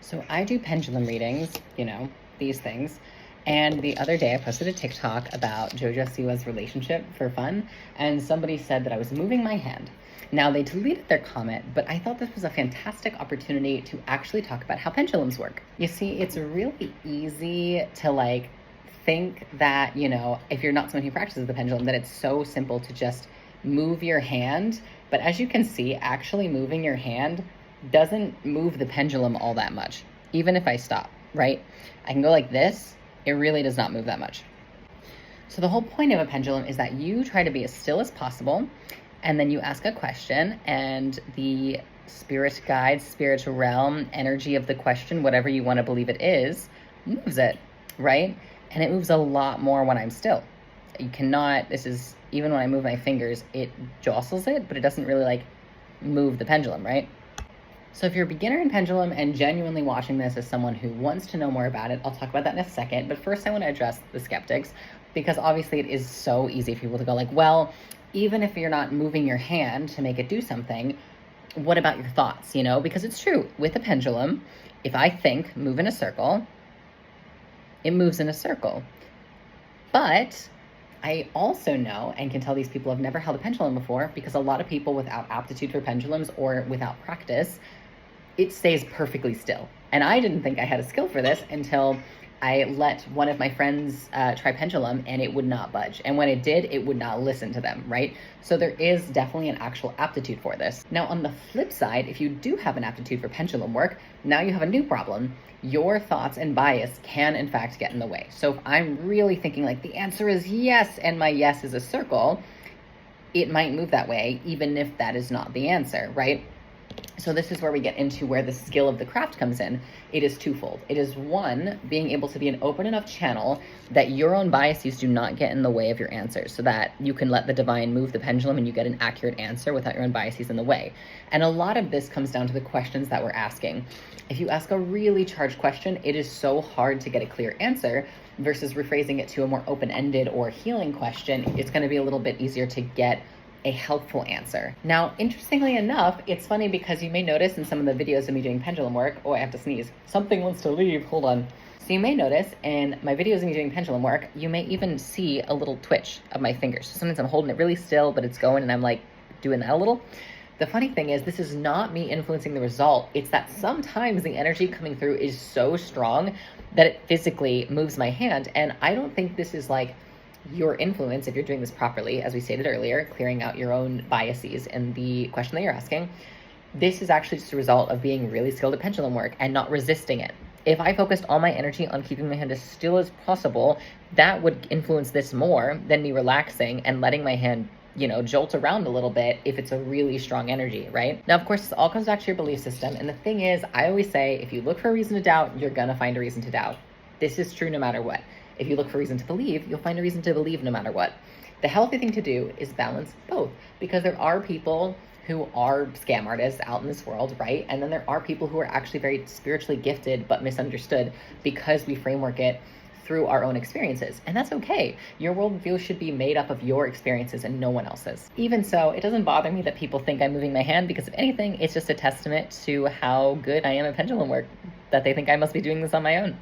So I do pendulum readings, these things. And the other day I posted a TikTok about JoJo Siwa's relationship for fun, and somebody said that I was moving my hand. Now they deleted their comment, but I thought this was a fantastic opportunity to actually talk about how pendulums work. You see, it's really easy to think that, if you're not someone who practices the pendulum, that it's so simple to just move your hand. But as you can see, actually moving your hand doesn't move the pendulum all that much. Even if I stop, right? I can go like this, it really does not move that much. So the whole point of a pendulum is that you try to be as still as possible, and then you ask a question, and the spirit guide, spiritual realm, energy of the question, whatever you want to believe it is, moves it, right? And it moves a lot more when I'm still. You cannot, even when I move my fingers, it jostles it, but it doesn't really move the pendulum, right? So if you're a beginner in pendulum and genuinely watching this as someone who wants to know more about it, I'll talk about that in a second. But first I want to address the skeptics, because obviously it is so easy for people to go well, even if you're not moving your hand to make it do something, what about your thoughts, Because it's true, with a pendulum, if I think, move in a circle, it moves in a circle. But I also know and can tell these people have never held a pendulum before, because a lot of people without aptitude for pendulums or without practice, it stays perfectly still. And I didn't think I had a skill for this until I let one of my friends try pendulum, and it would not budge. And when it did, it would not listen to them, right? So there is definitely an actual aptitude for this. Now, on the flip side, if you do have an aptitude for pendulum work, now you have a new problem. Your thoughts and bias can, in fact, get in the way. So if I'm really thinking the answer is yes, and my yes is a circle, it might move that way, even if that is not the answer, right? So this is where we get into where the skill of the craft comes in. It is twofold. It is one, being able to be an open enough channel that your own biases do not get in the way of your answers, so that you can let the divine move the pendulum and you get an accurate answer without your own biases in the way. And a lot of this comes down to the questions that we're asking. If you ask a really charged question, it is so hard to get a clear answer, versus rephrasing it to a more open-ended or healing question. It's going to be a little bit easier to get a helpful answer. Now, interestingly enough, it's funny because you may notice in some of the videos of me doing pendulum work, oh, I have to sneeze. Something wants to leave, hold on. So you may notice in my videos of me doing pendulum work, you may even see a little twitch of my fingers. Sometimes I'm holding it really still, but it's going and I'm doing that a little. The funny thing is, this is not me influencing the result. It's that sometimes the energy coming through is so strong that it physically moves my hand. And I don't think this is your influence if you're doing this properly, as we stated earlier, clearing out your own biases in the question that you're asking. This is actually just a result of being really skilled at pendulum work and not resisting it. If I focused all my energy on keeping my hand as still as possible, that would influence this more than me relaxing and letting my hand jolt around a little bit if it's a really strong energy, right? Now, of course, this all comes back to your belief system. And the thing is, I always say, if you look for a reason to doubt, you're gonna find a reason to doubt. This is true no matter what. If you look for a reason to believe, you'll find a reason to believe no matter what. The healthy thing to do is balance both, because there are people who are scam artists out in this world, right? And then there are people who are actually very spiritually gifted but misunderstood, because we framework it through our own experiences. And that's okay. Your worldview should be made up of your experiences and no one else's. Even so, it doesn't bother me that people think I'm moving my hand, because if anything, it's just a testament to how good I am at pendulum work, that they think I must be doing this on my own.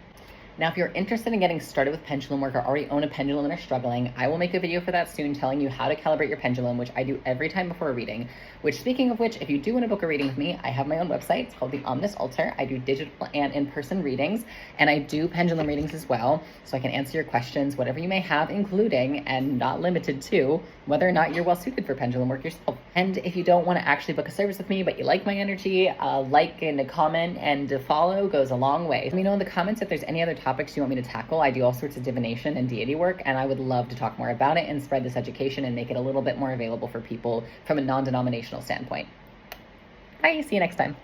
Now, if you're interested in getting started with pendulum work or already own a pendulum and are struggling, I will make a video for that soon telling you how to calibrate your pendulum, which I do every time before a reading. Which, speaking of which, if you do want to book a reading with me, I have my own website. It's called the Omnis Altar. I do digital and in-person readings, and I do pendulum readings as well, so I can answer your questions, whatever you may have, including and not limited to whether or not you're well suited for pendulum work yourself. And if you don't want to actually book a service with me, but you like my energy, a like and a comment and a follow goes a long way. Let me know in the comments if there's any other topics you want me to tackle. I do all sorts of divination and deity work, and I would love to talk more about it and spread this education and make it a little bit more available for people from a non-denominational standpoint. Bye, see you next time.